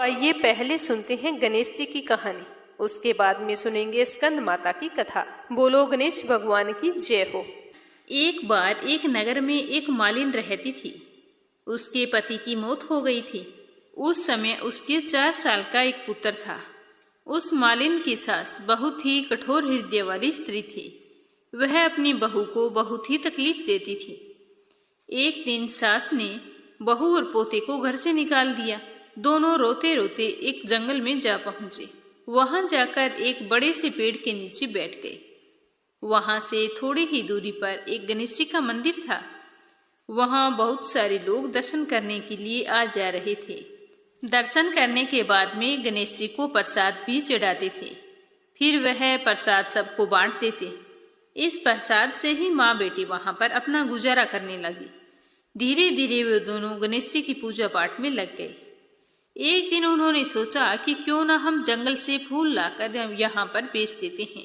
आइए पहले सुनते हैं गणेश जी की कहानी, उसके बाद में सुनेंगे स्कंद माता की कथा। बोलो गणेश भगवान की जय हो। एक बार एक नगर में एक मालिन रहती थी। उसके पति की मौत हो गई थी। उस समय उसके 4 साल का एक पुत्र था। उस मालिन की सास बहुत ही कठोर हृदय वाली स्त्री थी। वह अपनी बहू को बहुत ही तकलीफ देती थी। एक दिन सास ने बहू और पोते को घर से निकाल दिया। दोनों रोते रोते एक जंगल में जा पहुंचे। वहां जाकर एक बड़े से पेड़ के नीचे बैठ गए। वहां से थोड़ी ही दूरी पर एक गणेश जी का मंदिर था। वहां बहुत सारे लोग दर्शन करने के लिए आ जा रहे थे। दर्शन करने के बाद में गणेश जी को प्रसाद भी चढ़ाते थे। फिर वह प्रसाद सबको बांट देते। इस प्रसाद से ही माँ बेटी वहां पर अपना गुजारा करने लगी। धीरे धीरे वे दोनों गणेश जी की पूजा पाठ में लग गए। एक दिन उन्होंने सोचा कि क्यों ना हम जंगल से फूल लाकर यहाँ पर बेच देते हैं।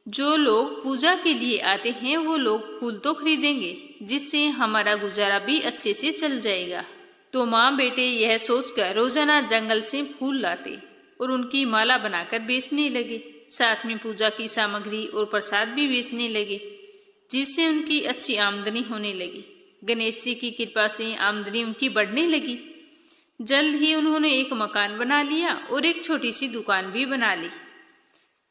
जो लोग पूजा के लिए आते हैं वो लोग फूल तो खरीदेंगे, जिससे हमारा गुजारा भी अच्छे से चल जाएगा। तो माँ बेटे यह सोचकर रोजाना जंगल से फूल लाते और उनकी माला बनाकर बेचने लगे। साथ में पूजा की सामग्री और प्रसाद भी बेचने लगे, जिससे उनकी अच्छी आमदनी होने लगी। गणेश जी की कृपा से आमदनी उनकी बढ़ने लगी। जल्द ही उन्होंने एक मकान बना लिया और एक छोटी सी दुकान भी बना ली।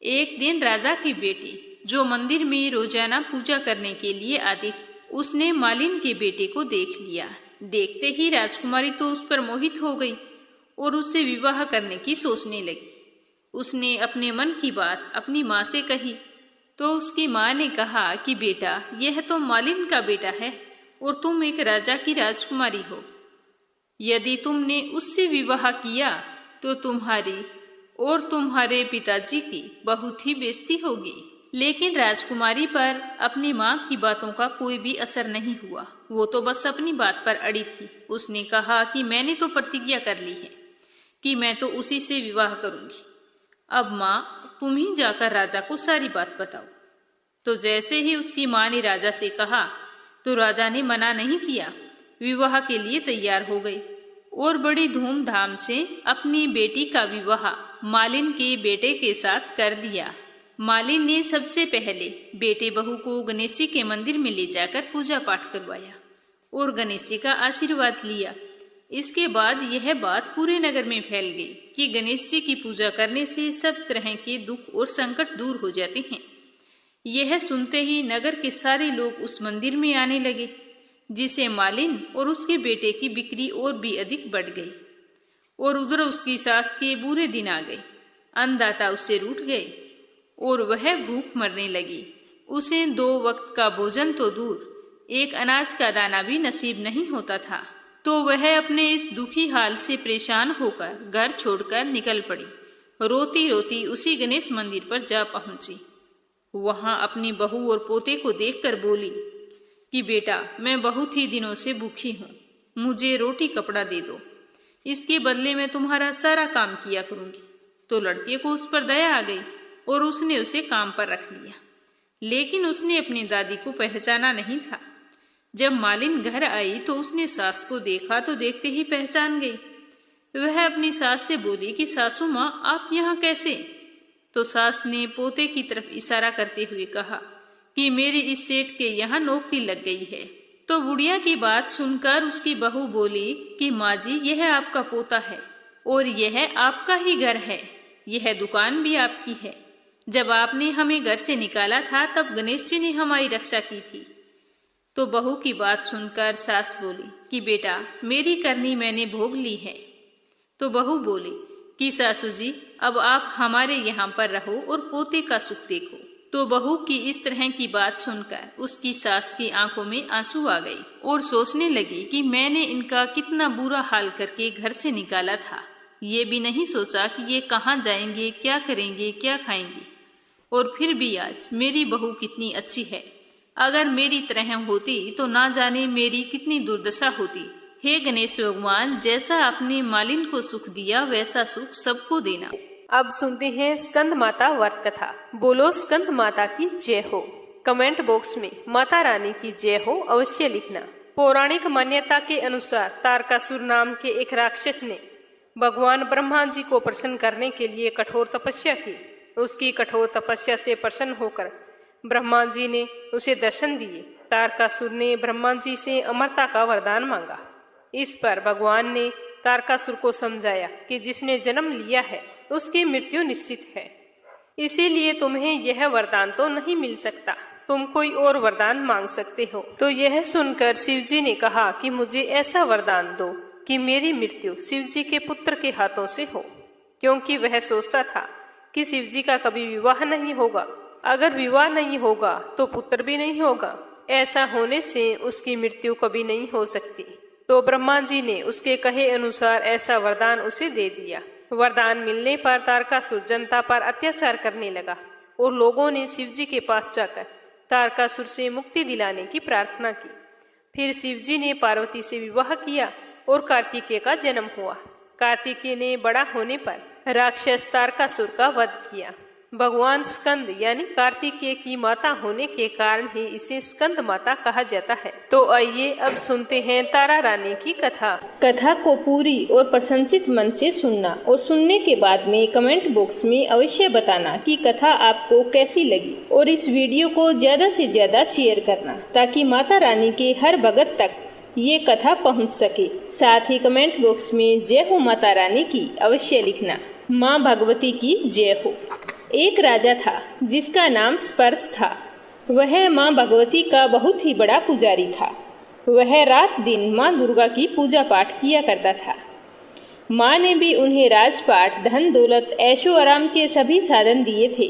एक दिन राजा की बेटी, जो मंदिर में रोजाना पूजा करने के लिए आती थी, उसने मालिन के बेटे को देख लिया। देखते ही राजकुमारी तो उस पर मोहित हो गई और उससे विवाह करने की सोचने लगी। उसने अपने मन की बात अपनी माँ से कही तो उसकी माँ ने कहा कि बेटा, यह तो मालिन का बेटा है और तुम एक राजा की राजकुमारी हो। यदि तुमने उससे विवाह किया तो तुम्हारी और तुम्हारे पिताजी की बहुत ही बेइज्जती होगी। लेकिन राजकुमारी पर अपनी माँ की बातों का कोई भी असर नहीं हुआ। वो तो बस अपनी बात पर अड़ी थी। उसने कहा कि मैंने तो प्रतिज्ञा कर ली है कि मैं तो उसी से विवाह करूंगी। अब माँ, तुम ही जाकर राजा को सारी बात बताओ। तो जैसे ही उसकी माँ ने राजा से कहा तो राजा ने मना नहीं किया, विवाह के लिए तैयार हो गई और बड़ी धूमधाम से अपनी बेटी का विवाह मालिन के बेटे के साथ कर दिया। मालिन ने सबसे पहले बेटे बहू को गणेश जी के मंदिर में ले जाकर पूजा पाठ करवाया और गणेश जी का आशीर्वाद लिया। इसके बाद यह बात पूरे नगर में फैल गई कि गणेश जी की पूजा करने से सब तरह के दुख और संकट दूर हो जाते हैं। यह सुनते ही नगर के सारे लोग उस मंदिर में आने लगे, जिसे मालिन और उसके बेटे की बिक्री और भी अधिक बढ़ गई। और उधर उसकी सास के बुरे दिन आ गए। अन्नदाता उससे रूठ गए और वह भूख मरने लगी। उसे 2 वक्त का भोजन तो दूर, एक अनाज का दाना भी नसीब नहीं होता था। तो वह अपने इस दुखी हाल से परेशान होकर घर छोड़कर निकल पड़ी। रोती रोती उसी गणेश मंदिर पर जा पहुंची। वहां अपनी बहू और पोते को देखकर बोली कि बेटा, मैं बहुत ही दिनों से भूखी हूँ, मुझे रोटी कपड़ा दे दो, इसके बदले में तुम्हारा सारा काम किया करूंगी। तो लड़के को उस पर दया आ गई और उसने उसे काम पर रख लिया। लेकिन उसने अपनी दादी को पहचाना नहीं था। जब मालिन घर आई तो उसने सास को देखा तो देखते ही पहचान गई। वह अपनी सास से बोली कि सासू माँ, आप यहाँ कैसे? तो सास ने पोते की तरफ इशारा करते हुए कहा कि मेरे इस सेठ के यहाँ नौकरी लग गई है। तो बुढ़िया की बात सुनकर उसकी बहू बोली कि माँ जी, यह आपका पोता है और यह आपका ही घर है, यह दुकान भी आपकी है। जब आपने हमें घर से निकाला था तब गणेश जी ने हमारी रक्षा की थी। तो बहू की बात सुनकर सास बोली कि बेटा, मेरी करनी मैंने भोग ली है। तो बहू बोली कि सासू जी, अब आप हमारे यहाँ पर रहो और पोते का सुख देखो। तो बहू की इस तरह की बात सुनकर उसकी सास की आंखों में आंसू आ गई और सोचने लगी कि मैंने इनका कितना बुरा हाल करके घर से निकाला था। ये भी नहीं सोचा कि ये कहाँ जाएंगे, क्या करेंगे, क्या खाएंगे। और फिर भी आज मेरी बहू कितनी अच्छी है। अगर मेरी तरह होती तो ना जाने मेरी कितनी दुर्दशा होती। हे गणेश भगवान, जैसा आपने मालिन को सुख दिया वैसा सुख सबको देना। अब सुनते हैं स्कंद माता व्रत कथा। बोलो स्कंद माता की जय हो। कमेंट बॉक्स में माता रानी की जय हो अवश्य लिखना। पौराणिक मान्यता के अनुसार तारकासुर नाम के एक राक्षस ने भगवान ब्रह्मा जी को प्रसन्न करने के लिए कठोर तपस्या की। उसकी कठोर तपस्या से प्रसन्न होकर ब्रह्मा जी ने उसे दर्शन दिए। तारकासुर ने ब्रह्मा जी से अमरता का वरदान मांगा। इस पर भगवान ने तारकासुर को समझाया कि जिसने जन्म लिया है उसकी मृत्यु निश्चित है, इसीलिए तुम्हें यह वरदान तो नहीं मिल सकता, तुम कोई और वरदान मांग सकते हो। तो यह सुनकर शिव जी ने कहा कि मुझे ऐसा वरदान दो कि मेरी मृत्यु शिव जी के पुत्र के हाथों से हो, क्योंकि वह सोचता था कि शिव जी का कभी विवाह नहीं होगा। अगर विवाह नहीं होगा तो पुत्र भी नहीं होगा, ऐसा होने से उसकी मृत्यु कभी नहीं हो सकती। तो ब्रह्मा जी ने उसके कहे अनुसार ऐसा वरदान उसे दे दिया। वरदान मिलने पर तारकासुर जनता पर अत्याचार करने लगा और लोगों ने शिव जी के पास जाकर तारकासुर से मुक्ति दिलाने की प्रार्थना की। फिर शिव जी ने पार्वती से विवाह किया और कार्तिकेय का जन्म हुआ। कार्तिकेय ने बड़ा होने पर राक्षस तारकासुर का वध किया। भगवान स्कंद यानी कार्तिकेय की माता होने के कारण ही इसे स्कंद माता कहा जाता है। तो आइए अब सुनते हैं तारा रानी की कथा। कथा को पूरी और प्रसन्नचित मन से सुनना और सुनने के बाद में कमेंट बॉक्स में अवश्य बताना कि कथा आपको कैसी लगी, और इस वीडियो को ज्यादा से ज्यादा शेयर करना ताकि माता रानी के हर भगत तक ये कथा पहुंच सके। साथ ही कमेंट बॉक्स में जय हो माता रानी की अवश्य लिखना। माँ भगवती की जय हो। एक राजा था जिसका नाम स्पर्श था। वह माँ भगवती का बहुत ही बड़ा पुजारी था। वह रात दिन माँ दुर्गा की पूजा पाठ किया करता था। माँ ने भी उन्हें राजपाट, धन दौलत, ऐशो आराम के सभी साधन दिए थे।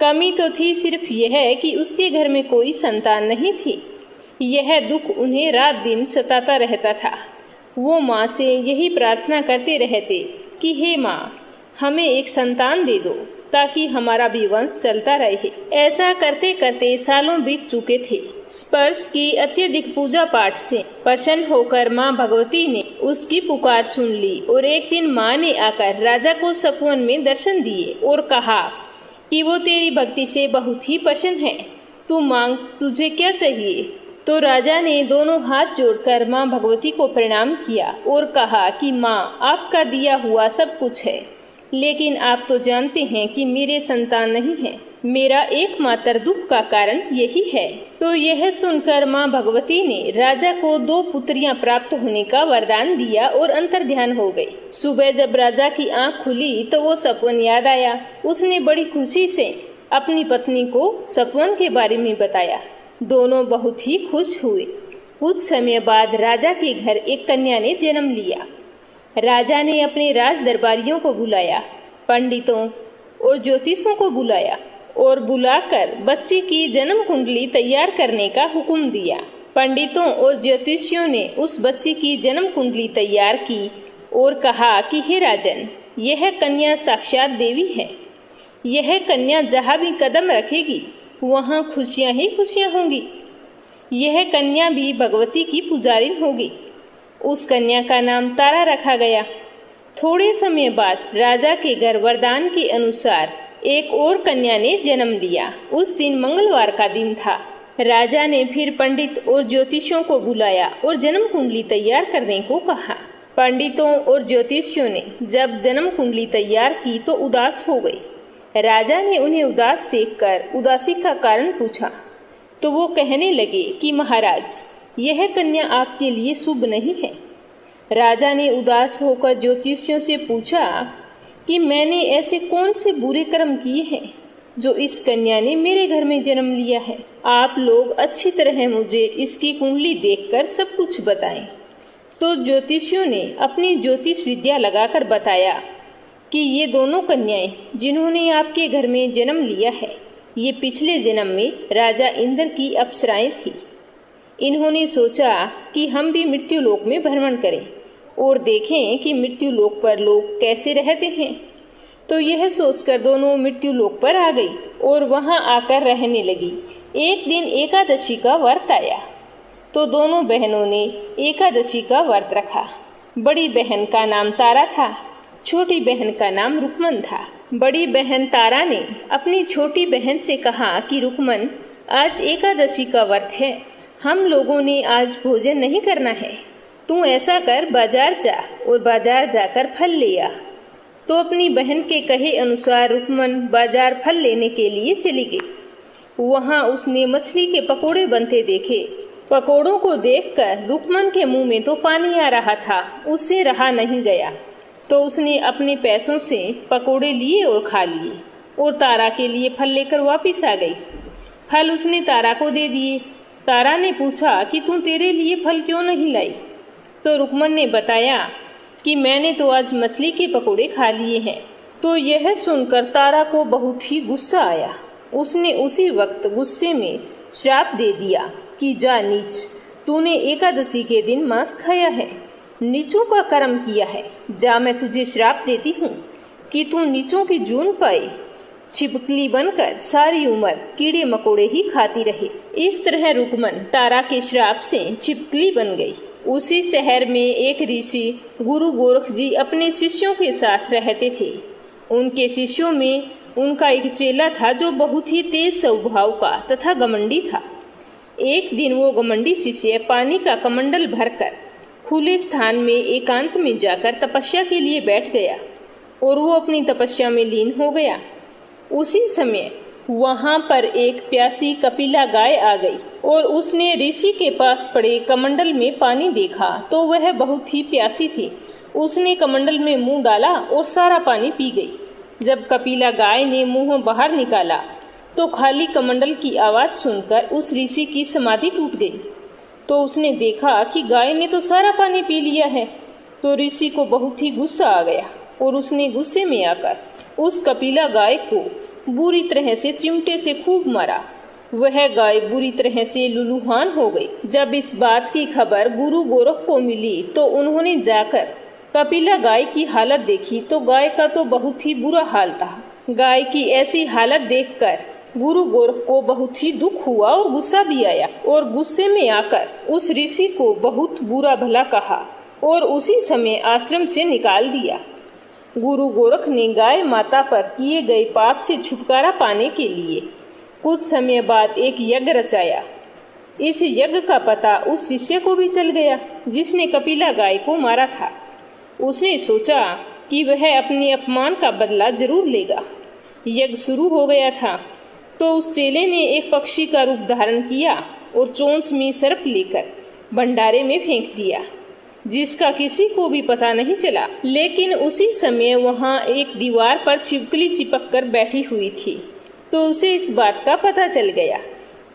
कमी तो थी सिर्फ यह कि उसके घर में कोई संतान नहीं थी। यह दुख उन्हें रात दिन सताता रहता था। वो माँ से यही प्रार्थना करते रहते कि हे माँ, हमें एक संतान दे दो ताकि हमारा भी वंश चलता रहे। ऐसा करते करते सालों बीत चुके थे। स्पर्श की अत्यधिक पूजा पाठ से प्रसन्न होकर माँ भगवती ने उसकी पुकार सुन ली और एक दिन माँ ने आकर राजा को सपन में दर्शन दिए और कहा कि वो तेरी भक्ति से बहुत ही प्रसन्न है, तू मांग, तुझे क्या चाहिए। तो राजा ने दोनों हाथ जोड़कर माँ भगवती को प्रणाम किया और कहा कि माँ, आपका दिया हुआ सब कुछ है, लेकिन आप तो जानते हैं कि मेरे संतान नहीं है। मेरा एकमात्र दुख का कारण यही है। तो यह सुनकर माँ भगवती ने राजा को 2 पुत्रियां प्राप्त होने का वरदान दिया और अंतर्ध्यान हो गई। सुबह जब राजा की आंख खुली तो वो सपन याद आया। उसने बड़ी खुशी से अपनी पत्नी को सपन के बारे में बताया। दोनों बहुत ही खुश हुए। कुछ समय बाद राजा के घर एक कन्या ने जन्म लिया। राजा ने अपने राज दरबारियों को बुलाया, पंडितों और ज्योतिषों को बुलाया और बुलाकर बच्चे की जन्म कुंडली तैयार करने का हुक्म दिया। पंडितों और ज्योतिषियों ने उस बच्चे की जन्म कुंडली तैयार की और कहा कि हे राजन, यह कन्या साक्षात देवी है। यह कन्या जहाँ भी कदम रखेगी वहाँ खुशियाँ ही खुशियाँ होंगी। यह कन्या भी भगवती की पुजारिन होगी। उस कन्या का नाम तारा रखा गया। थोड़े समय बाद राजा के घर वरदान के अनुसार एक और कन्या ने जन्म लिया। उस दिन मंगलवार का दिन था। राजा ने फिर पंडित और ज्योतिषियों को बुलाया और जन्म कुंडली तैयार करने को कहा। पंडितों और ज्योतिषियों ने जब जन्म कुंडली तैयार की तो उदास हो गए। राजा ने उन्हें उदास देखकर उदासी का कारण पूछा तो वो कहने लगे कि महाराज, यह कन्या आपके लिए शुभ नहीं है। राजा ने उदास होकर ज्योतिषियों से पूछा कि मैंने ऐसे कौन से बुरे कर्म किए हैं जो इस कन्या ने मेरे घर में जन्म लिया है। आप लोग अच्छी तरह मुझे इसकी कुंडली देखकर सब कुछ बताएं। तो ज्योतिषियों ने अपनी ज्योतिष विद्या लगाकर बताया कि ये दोनों कन्याएं जिन्होंने आपके घर में जन्म लिया है, ये पिछले जन्म में राजा इंद्र की अप्सराएं थी। इन्होंने सोचा कि हम भी मृत्यु लोक में भ्रमण करें और देखें कि मृत्यु लोक पर लोग कैसे रहते हैं। तो यह सोचकर दोनों मृत्यु लोक पर आ गई और वहां आकर रहने लगी। एक दिन एकादशी का व्रत आया तो दोनों बहनों ने एकादशी का व्रत रखा। बड़ी बहन का नाम तारा था, छोटी बहन का नाम रुकमन था। बड़ी बहन तारा ने अपनी छोटी बहन से कहा कि रुकमन, आज एकादशी का व्रत है, हम लोगों ने आज भोजन नहीं करना है। तू ऐसा कर, बाजार जा और बाजार जाकर फल ले आ। तो अपनी बहन के कहे अनुसार रुकमन बाजार फल लेने के लिए चली गई। वहाँ उसने मछली के पकोड़े बनते देखे। पकोड़ों को देखकर रुकमन के मुंह में तो पानी आ रहा था, उससे रहा नहीं गया। तो उसने अपने पैसों से पकोड़े लिए और खा लिए और तारा के लिए फल लेकर वापस आ गई। फल उसने तारा को दे दिए। तारा ने पूछा कि तू तेरे लिए फल क्यों नहीं लाई? तो रुकमन ने बताया कि मैंने तो आज मछली के पकोड़े खा लिए हैं। तो यह सुनकर तारा को बहुत ही गुस्सा आया। उसने उसी वक्त गुस्से में श्राप दे दिया कि जा नीच, तूने एकादशी के दिन मांस खाया है, नीचों का कर्म किया है। जा, मैं तुझे श्राप देती हूँ कि तू नीचों की जून पाए, छिपकली बनकर सारी उम्र कीड़े मकोड़े ही खाती रहे। इस तरह रुकमन तारा के श्राप से छिपकली बन गई। उसी शहर में एक ऋषि गुरु गोरख जी अपने शिष्यों के साथ रहते थे। उनके शिष्यों में उनका एक चेला था जो बहुत ही तेज स्वभाव का तथा घमंडी था। एक दिन वो घमंडी शिष्य पानी का कमंडल भरकर खुले स्थान में एकांत में जाकर तपस्या के लिए बैठ गया और वो अपनी तपस्या में लीन हो गया। उसी समय वहां पर एक प्यासी कपिला गाय आ गई और उसने ऋषि के पास पड़े कमंडल में पानी देखा तो वह बहुत ही प्यासी थी। उसने कमंडल में मुंह डाला और सारा पानी पी गई। जब कपिला गाय ने मुंह बाहर निकाला तो खाली कमंडल की आवाज सुनकर उस ऋषि की समाधि टूट गई। तो उसने देखा कि गाय ने तो सारा पानी पी लिया है। तो ऋषि को बहुत ही गुस्सा आ गया और उसने गुस्से में आकर उस कपिला गाय को बुरी तरह से चिमटे से खूब मारा। वह गाय बुरी तरह से लुलुहान हो गई। जब इस बात की खबर गुरु गोरख को मिली तो उन्होंने जाकर कपिला गाय की हालत देखी तो गाय का तो बहुत ही बुरा हाल था। गाय की ऐसी हालत देखकर गुरु गोरख को बहुत ही दुख हुआ और गुस्सा भी आया और गुस्से में आकर उस ऋषि को बहुत बुरा भला कहा और उसी समय आश्रम से निकाल दिया। गुरु गोरख ने गाय माता पर किए गए पाप से छुटकारा पाने के लिए कुछ समय बाद एक यज्ञ रचाया। इस यज्ञ का पता उस शिष्य को भी चल गया जिसने कपिला गाय को मारा था। उसने सोचा कि वह अपने अपमान का बदला जरूर लेगा। यज्ञ शुरू हो गया था तो उस चेले ने एक पक्षी का रूप धारण किया और चोंच में सर्प लेकर भंडारे में फेंक दिया, जिसका किसी को भी पता नहीं चला। लेकिन उसी समय वहां एक दीवार पर छिपकली चिपक कर बैठी हुई थी तो उसे इस बात का पता चल गया।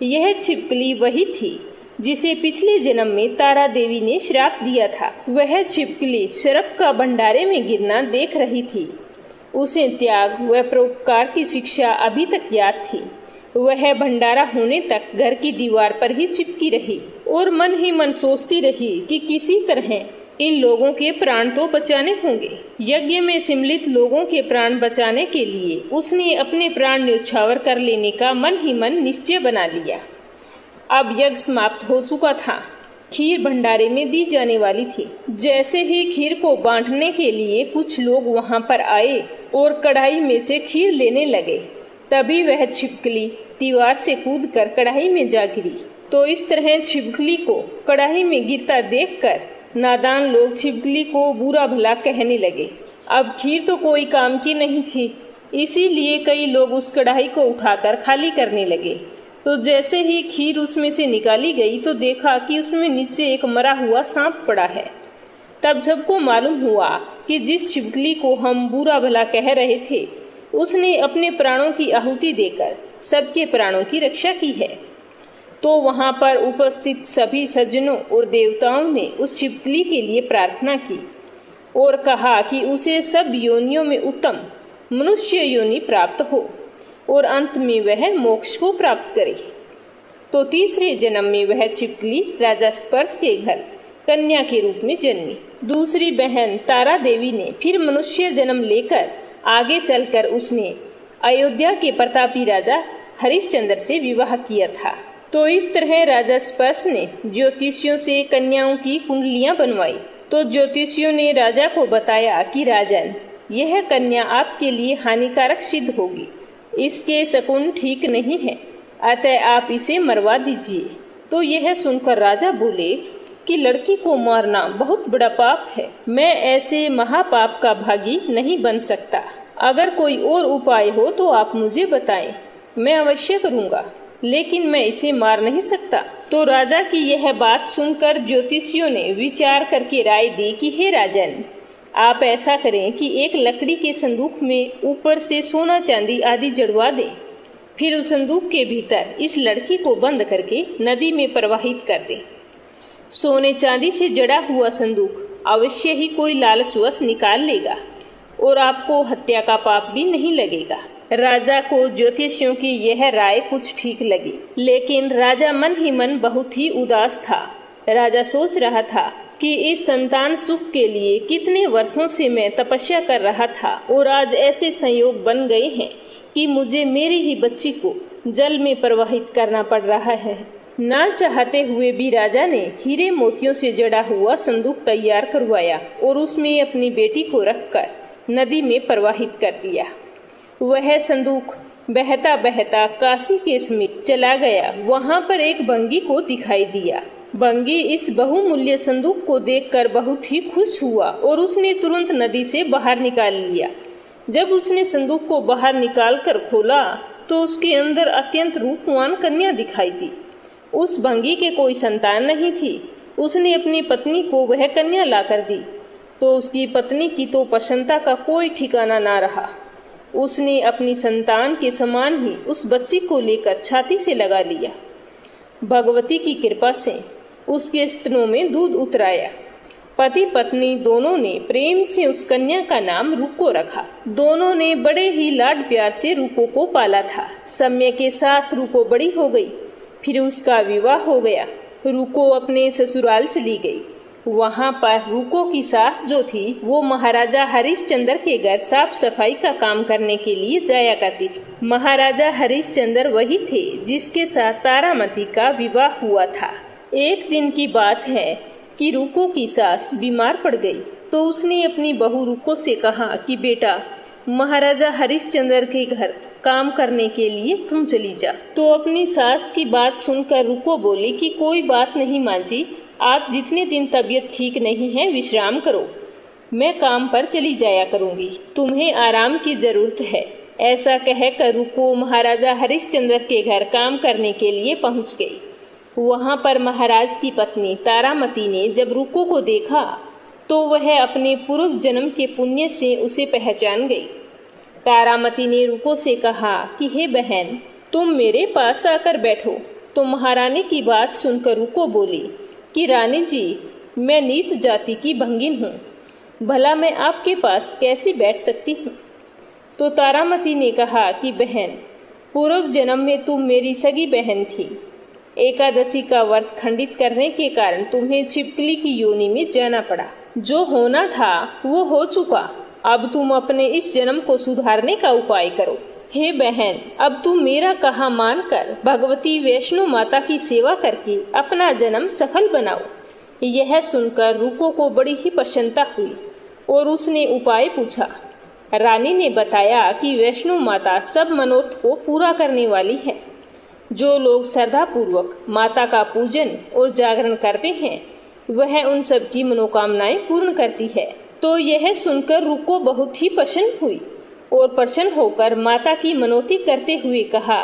यह छिपकली वही थी जिसे पिछले जन्म में तारा देवी ने श्राप दिया था। वह छिपकली सर्प का भंडारे में गिरना देख रही थी। उसे त्याग व परोपकार की शिक्षा अभी तक याद थी। वह भंडारा होने तक घर की दीवार पर ही चिपकी रही और मन ही मन सोचती रही कि किसी तरह इन लोगों के प्राण तो बचाने होंगे। यज्ञ में सम्मिलित लोगों के प्राण बचाने के लिए उसने अपने प्राण न्यौछावर कर लेने का मन ही मन निश्चय बना लिया। अब यज्ञ समाप्त हो चुका था। खीर भंडारे में दी जाने वाली थी। जैसे ही खीर को बांटने के लिए कुछ लोग वहां पर आए और कढ़ाई में से खीर लेने लगे, तभी वह छिपकली दीवार से कूदकर कढ़ाई में जा गिरी। तो इस तरह छिपकली को कढ़ाई में गिरता देखकर नादान लोग छिपकली को बुरा भला कहने लगे। अब खीर तो कोई काम की नहीं थी, इसीलिए कई लोग उस कढ़ाई को उठाकर खाली करने लगे। तो जैसे ही खीर उसमें से निकाली गई तो देखा कि उसमें नीचे एक मरा हुआ सांप पड़ा है। तब सबको मालूम हुआ कि जिस छिपकली को हम बुरा भला कह रहे थे उसने अपने प्राणों की आहुति देकर सबके प्राणों की रक्षा की है। तो वहां पर उपस्थित सभी सज्जनों और देवताओं ने उस छिपकली के लिए प्रार्थना की और कहा कि उसे सब योनियों में उत्तम मनुष्य योनि प्राप्त हो और अंत में वह मोक्ष को प्राप्त करे। तो तीसरे जन्म में वह छिपकली राजा स्पर्श के घर कन्या के रूप में जन्मी। दूसरी बहन तारा देवी ने फिर मनुष्य जन्म लेकर आगे चलकर उसने अयोध्या के प्रतापी राजा हरिश्चंद्र से विवाह किया था। तो इस तरह राजा स्पर्श ने ज्योतिषियों से कन्याओं की कुंडलियां बनवाई। तो ज्योतिषियों ने राजा को बताया कि राजन, यह कन्या आपके लिए हानिकारक सिद्ध होगी, इसके शकुन ठीक नहीं है, अतः आप इसे मरवा दीजिए। तो यह सुनकर राजा बोले कि लड़की को मारना बहुत बड़ा पाप है। मैं ऐसे महापाप का भागी नहीं बन सकता। अगर कोई और उपाय हो तो आप मुझे बताएं, मैं अवश्य करूँगा, लेकिन मैं इसे मार नहीं सकता। तो राजा की यह बात सुनकर ज्योतिषियों ने विचार करके राय दी कि हे राजन, आप ऐसा करें कि एक लकड़ी के संदूक में ऊपर से सोना चांदी आदि जड़वा दें, फिर उस संदूक के भीतर इस लड़की को बंद करके नदी में प्रवाहित कर दें। सोने चांदी से जड़ा हुआ संदूक अवश्य ही कोई लालचवश निकाल लेगा और आपको हत्या का पाप भी नहीं लगेगा। राजा को ज्योतिषियों की यह राय कुछ ठीक लगी, लेकिन राजा मन ही मन बहुत ही उदास था। राजा सोच रहा था कि इस संतान सुख के लिए कितने वर्षों से मैं तपस्या कर रहा था और आज ऐसे संयोग बन गए हैं कि मुझे मेरी ही बच्ची को जल में प्रवाहित करना पड़ रहा है। ना चाहते हुए भी राजा ने हीरे मोतियों से जड़ा हुआ संदूक तैयार करवाया और उसमें अपनी बेटी को रखकर नदी में प्रवाहित कर दिया। वह संदूक बहता बहता काशी के समीप चला गया। वहां पर एक बंगी को दिखाई दिया। बंगी इस बहुमूल्य संदूक को देखकर बहुत ही खुश हुआ और उसने तुरंत नदी से बाहर निकाल लिया। जब उसने संदूक को बाहर निकाल कर खोला तो उसके अंदर अत्यंत रूपवान कन्या दिखाई दी। उस बंगी के कोई संतान नहीं थी। उसने अपनी पत्नी को वह कन्या लाकर दी तो उसकी पत्नी की तो प्रसन्नता का कोई ठिकाना ना रहा। उसने अपनी संतान के समान ही उस बच्ची को लेकर छाती से लगा लिया। भगवती की कृपा से उसके स्तनों में दूध उतराया। पति पत्नी दोनों ने प्रेम से उस कन्या का नाम रुको रखा। दोनों ने बड़े ही लाड प्यार से रुको को पाला था। समय के साथ रुको बड़ी हो गई, फिर उसका विवाह हो गया। रुको अपने ससुराल चली गई। वहां पर रुको की सास जो थी वो महाराजा हरिश्चंद्र के घर साफ सफाई का काम करने के लिए जाया करती थी। महाराजा हरिश्चंद्र वही थे जिसके साथ तारामती का विवाह हुआ था। एक दिन की बात है कि रुको की सास बीमार पड़ गई तो उसने अपनी बहू रुको से कहा कि बेटा, महाराजा हरिश्चंद्र के घर काम करने के लिए तुम चली जा। तो अपनी सास की बात सुनकर रुको बोली कि कोई बात नहीं माँ जी, आप जितने दिन तबीयत ठीक नहीं है विश्राम करो, मैं काम पर चली जाया करूंगी, तुम्हें आराम की जरूरत है। ऐसा कहकर रुको महाराजा हरिश्चंद्र के घर काम करने के लिए पहुंच गई। वहां पर महाराज की पत्नी तारामती ने जब रुको को देखा तो वह अपने पूर्व जन्म के पुण्य से उसे पहचान गई। तारामती ने रुको से कहा कि हे बहन, तुम मेरे पास आकर बैठो। तो महारानी की बात सुनकर रुको बोली कि रानी जी, मैं नीच जाति की भंगिन हूँ, भला मैं आपके पास कैसे बैठ सकती हूँ। तो तारामती ने कहा कि बहन, पूर्व जन्म में तुम मेरी सगी बहन थी। एकादशी का व्रत खंडित करने के कारण तुम्हें छिपकली की योनि में जाना पड़ा। जो होना था वो हो चुका, अब तुम अपने इस जन्म को सुधारने का उपाय करो। हे बहन, अब तुम मेरा कहा मानकर भगवती वैष्णो माता की सेवा करके अपना जन्म सफल बनाओ। यह सुनकर रुको को बड़ी ही प्रसन्नता हुई और उसने उपाय पूछा। रानी ने बताया कि वैष्णो माता सब मनोरथ को पूरा करने वाली है। जो लोग श्रद्धा पूर्वक माता का पूजन और जागरण करते हैं वह उन सब की मनोकामनाएं पूर्ण करती है। तो यह सुनकर रुको बहुत ही प्रसन्न हुई और प्रसन्न होकर माता की मनोती करते हुए कहा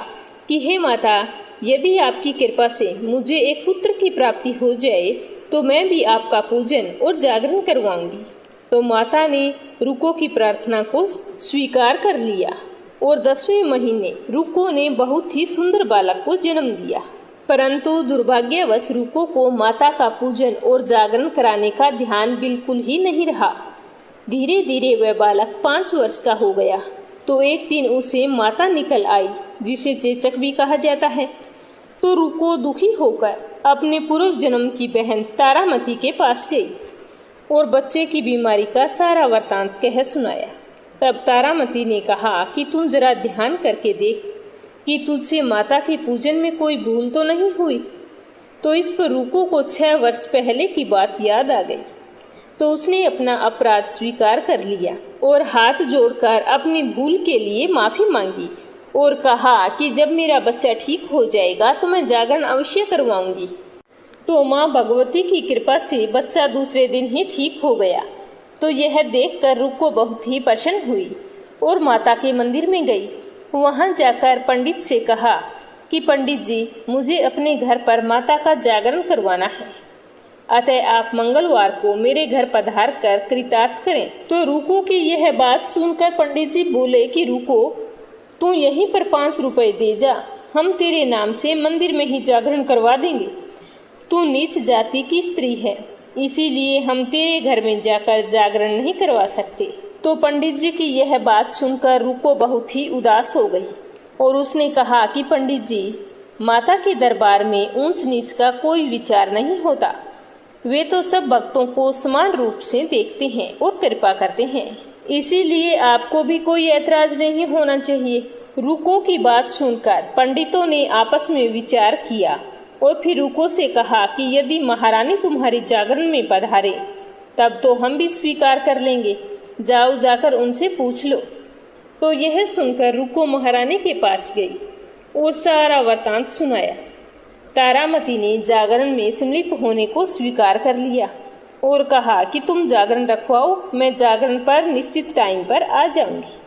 कि हे माता, यदि आपकी कृपा से मुझे एक पुत्र की प्राप्ति हो जाए तो मैं भी आपका पूजन और जागरण करवाऊंगी। तो माता ने रुको की प्रार्थना को स्वीकार कर लिया और 10वें महीने रुको ने बहुत ही सुंदर बालक को जन्म दिया। परंतु दुर्भाग्यवश रुको को माता का पूजन और जागरण कराने का ध्यान बिल्कुल ही नहीं रहा। धीरे धीरे वह बालक 5 वर्ष का हो गया तो एक दिन उसे माता निकल आई, जिसे चेचक भी कहा जाता है। तो रुको दुखी होकर अपने पूर्व जन्म की बहन तारामती के पास गई और बच्चे की बीमारी का सारा वृतांत कह सुनाया। तब तारामती ने कहा कि तुम जरा ध्यान करके देख कि तुझसे माता के पूजन में कोई भूल तो नहीं हुई। तो इस पर रुको को 6 वर्ष पहले की बात याद आ गई। तो उसने अपना अपराध स्वीकार कर लिया और हाथ जोड़कर अपनी भूल के लिए माफी मांगी और कहा कि जब मेरा बच्चा ठीक हो जाएगा तो मैं जागरण अवश्य करवाऊंगी। तो माँ भगवती की कृपा से बच्चा दूसरे दिन ही ठीक हो गया। तो यह देखकर रुको बहुत ही प्रसन्न हुई और माता के मंदिर में गई। वहां जाकर पंडित से कहा कि पंडित जी, मुझे अपने घर पर माता का जागरण करवाना है, अतः आप मंगलवार को मेरे घर पधार कर कृतार्थ करें। तो रुको की यह बात सुनकर पंडित जी बोले कि रुको, तू यहीं पर 5 रुपए दे जा, हम तेरे नाम से मंदिर में ही जागरण करवा देंगे। तू नीच जाति की स्त्री है, इसीलिए हम तेरे घर में जाकर जागरण नहीं करवा सकते। तो पंडित जी की यह बात सुनकर रुको बहुत ही उदास हो गई और उसने कहा कि पंडित जी, माता के दरबार में ऊंच नीच का कोई विचार नहीं होता। वे तो सब भक्तों को समान रूप से देखते हैं और कृपा करते हैं, इसीलिए आपको भी कोई ऐतराज नहीं होना चाहिए। रुको की बात सुनकर पंडितों ने आपस में विचार किया और फिर रुको से कहा कि यदि महारानी तुम्हारी जागरण में पधारे तब तो हम भी स्वीकार कर लेंगे, जाओ जाकर उनसे पूछ लो। तो यह सुनकर रुको महारानी के पास गई और सारा वृतांत सुनाया। तारामती ने जागरण में सम्मिलित होने को स्वीकार कर लिया और कहा कि तुम जागरण रखवाओ, मैं जागरण पर निश्चित टाइम पर आ जाऊंगी।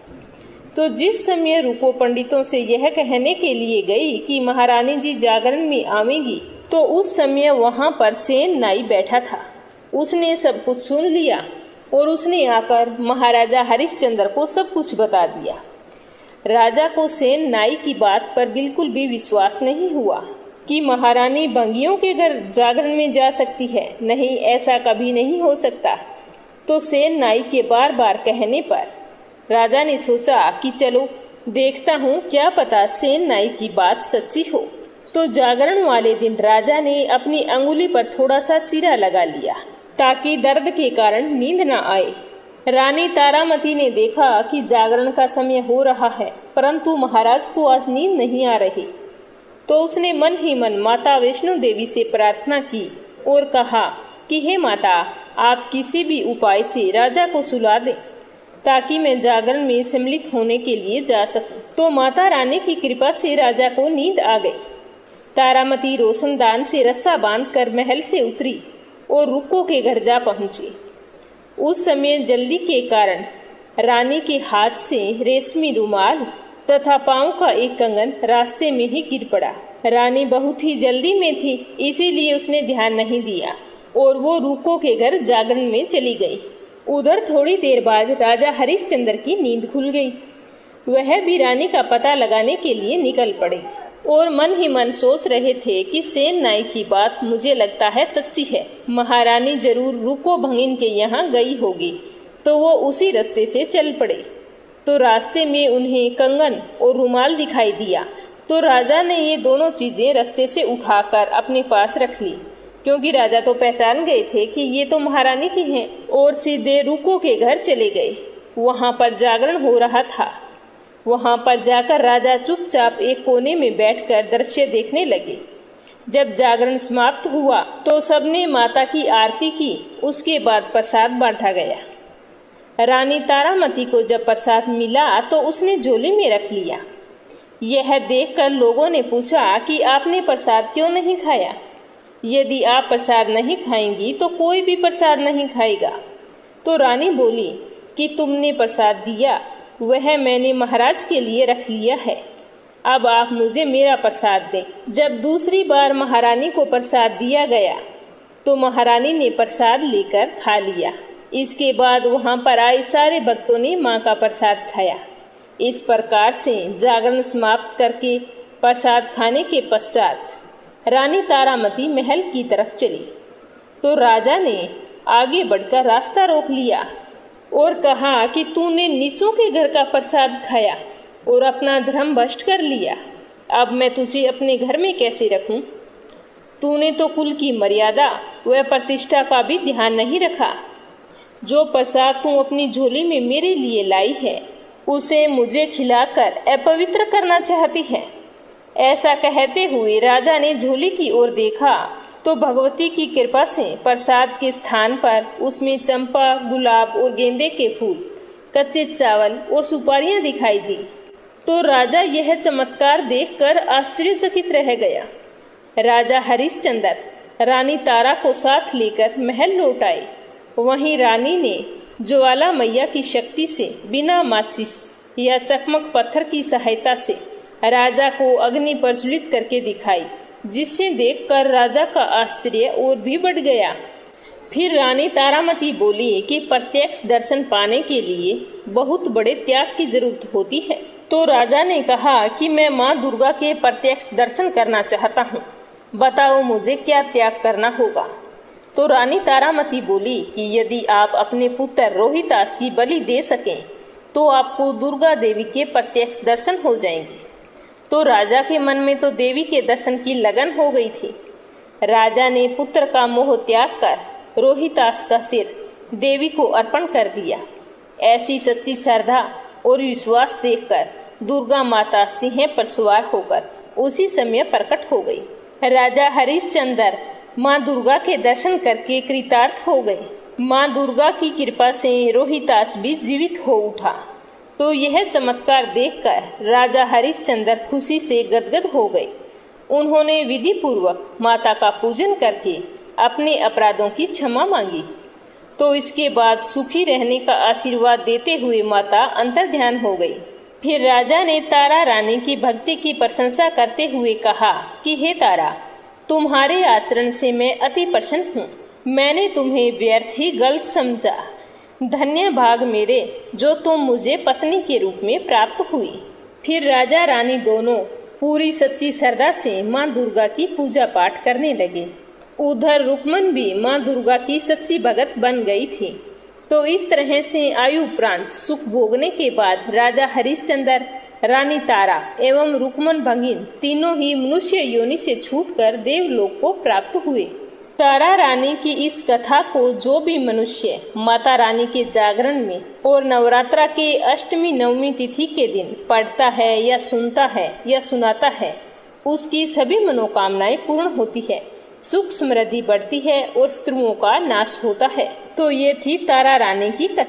तो जिस समय रुको पंडितों से यह कहने के लिए गई कि महारानी जी जागरण में आवेंगी, तो उस समय वहां पर सेन नाई बैठा था। उसने सब कुछ सुन लिया और उसने आकर महाराजा हरिश्चंद्र को सब कुछ बता दिया। राजा को सेन नाई की बात पर बिल्कुल भी विश्वास नहीं हुआ कि महारानी बंगियों के घर जागरण में जा सकती है। नहीं, ऐसा कभी नहीं हो सकता। तो सेन नाई के बार बार कहने पर राजा ने सोचा कि चलो देखता हूँ, क्या पता सेन नाई की बात सच्ची हो। तो जागरण वाले दिन राजा ने अपनी अंगुली पर थोड़ा सा चीरा लगा लिया ताकि दर्द के कारण नींद न आए। रानी तारामती ने देखा कि जागरण का समय हो रहा है, परंतु महाराज को आज नींद नहीं आ रही। तो उसने मन ही मन माता वैष्णो देवी से प्रार्थना की और कहा कि हे माता, आप किसी भी उपाय से राजा को सुला दें ताकि मैं जागरण में सम्मिलित होने के लिए जा सकूं। तो माता रानी की कृपा से राजा को नींद आ गई। तारामती रोशनदान से रस्सा बांधकर महल से उतरी और रुको के घर जा पहुंची। उस समय जल्दी के कारण रानी के हाथ से रेशमी रुमाल तथा पांव का एक कंगन रास्ते में ही गिर पड़ा। रानी बहुत ही जल्दी में थी, इसीलिए उसने ध्यान नहीं दिया और वो रुको के घर जागरण में चली गई। उधर थोड़ी देर बाद राजा हरिश्चंद्र की नींद खुल गई। वह भी रानी का पता लगाने के लिए निकल पड़े और मन ही मन सोच रहे थे कि सेन नाई की बात मुझे लगता है सच्ची है। महारानी जरूर रुको भंगिन के यहाँ गई होगी। तो वो उसी रास्ते से चल पड़े। तो रास्ते में उन्हें कंगन और रुमाल दिखाई दिया। तो राजा ने ये दोनों चीजें रास्ते से उठाकर अपने पास रख ली, क्योंकि राजा तो पहचान गए थे कि ये तो महारानी की हैं, और सीधे रुको के घर चले गए। वहां पर जागरण हो रहा था। वहां पर जाकर राजा चुपचाप एक कोने में बैठकर दृश्य देखने लगे। जब जागरण समाप्त हुआ तो सबने माता की आरती की। उसके बाद प्रसाद बांटा गया। रानी तारामती को जब प्रसाद मिला तो उसने झोली में रख लिया। यह देखकर लोगों ने पूछा कि आपने प्रसाद क्यों नहीं खाया? यदि आप प्रसाद नहीं खाएंगी तो कोई भी प्रसाद नहीं खाएगा। तो रानी बोली कि तुमने प्रसाद दिया वह मैंने महाराज के लिए रख लिया है, अब आप मुझे मेरा प्रसाद दें। जब दूसरी बार महारानी को प्रसाद दिया गया तो महारानी ने प्रसाद लेकर खा लिया। इसके बाद वहां पर आए सारे भक्तों ने मां का प्रसाद खाया। इस प्रकार से जागरण समाप्त करके प्रसाद खाने के पश्चात रानी तारामती महल की तरफ चली। तो राजा ने आगे बढ़कर रास्ता रोक लिया और कहा कि तूने नीचों के घर का प्रसाद खाया और अपना धर्म भ्रष्ट कर लिया। अब मैं तुझे अपने घर में कैसे रखूं? तूने तो कुल की मर्यादा व प्रतिष्ठा का भी ध्यान नहीं रखा। जो प्रसाद तू अपनी झोली में मेरे लिए लाई है उसे मुझे खिलाकर अपवित्र करना चाहती है। ऐसा कहते हुए राजा ने झोली की ओर देखा तो भगवती की कृपा से प्रसाद के स्थान पर उसमें चंपा, गुलाब और गेंदे के फूल, कच्चे चावल और सुपारियां दिखाई दी। तो राजा यह चमत्कार देखकर आश्चर्यचकित रह गया। राजा हरिश्चंद्र रानी तारा को साथ लेकर महल लौट आए। वहीं रानी ने ज्वाला मैया की शक्ति से बिना माचिस या चकमक पत्थर की सहायता से राजा को अग्नि प्रज्वलित करके दिखाई, जिसे देखकर राजा का आश्चर्य और भी बढ़ गया। फिर रानी तारामती बोली कि प्रत्यक्ष दर्शन पाने के लिए बहुत बड़े त्याग की जरूरत होती है। तो राजा ने कहा कि मैं माँ दुर्गा के प्रत्यक्ष दर्शन करना चाहता हूँ, बताओ मुझे क्या त्याग करना होगा। तो रानी तारामती बोली कि यदि आप अपने पुत्र रोहितास की बलि दे सकें तो आपको दुर्गा देवी के प्रत्यक्ष दर्शन हो जाएंगे। तो राजा के मन में तो देवी के दर्शन की लगन हो गई थी। राजा ने पुत्र का मोह त्याग कर रोहितास का सिर देवी को अर्पण कर दिया। ऐसी सच्ची श्रद्धा और विश्वास देखकर दुर्गा माता सिंह पर सवार होकर उसी समय प्रकट हो गई। राजा हरिश्चंद्र माँ दुर्गा के दर्शन करके कृतार्थ हो गए। माँ दुर्गा की कृपा से रोहितास भी जीवित हो उठा। तो यह चमत्कार देखकर राजा हरिश्चंद्र खुशी से गदगद हो गए। उन्होंने विधि पूर्वक माता का पूजन करके अपने अपराधों की क्षमा मांगी। तो इसके बाद सुखी रहने का आशीर्वाद देते हुए माता अंतर्ध्यान हो गई। फिर राजा ने तारा रानी की भक्ति की प्रशंसा करते हुए कहा कि हे तारा, तुम्हारे आचरण से मैं अति प्रसन्न हूँ। मैंने तुम्हें व्यर्थ ही गलत समझा। धन्य भाग मेरे जो तुम मुझे पत्नी के रूप में प्राप्त हुई। फिर राजा रानी दोनों पूरी सच्ची श्रद्धा से माँ दुर्गा की पूजा पाठ करने लगे। उधर रुक्मन भी माँ दुर्गा की सच्ची भगत बन गई थी। तो इस तरह से आयु उपरांत सुख भोगने के बाद राजा हरिश्चंद्र, रानी तारा एवं रुक्मन भगिन तीनों ही मनुष्य योनि से छूटकर देवलोक को प्राप्त हुए। तारा रानी की इस कथा को जो भी मनुष्य माता रानी के जागरण में और नवरात्रा के अष्टमी नवमी तिथि के दिन पढ़ता है या सुनता है या सुनाता है, उसकी सभी मनोकामनाएं पूर्ण होती है, सुख समृद्धि बढ़ती है और शत्रुओं का नाश होता है। तो ये थी तारा रानी की कथा।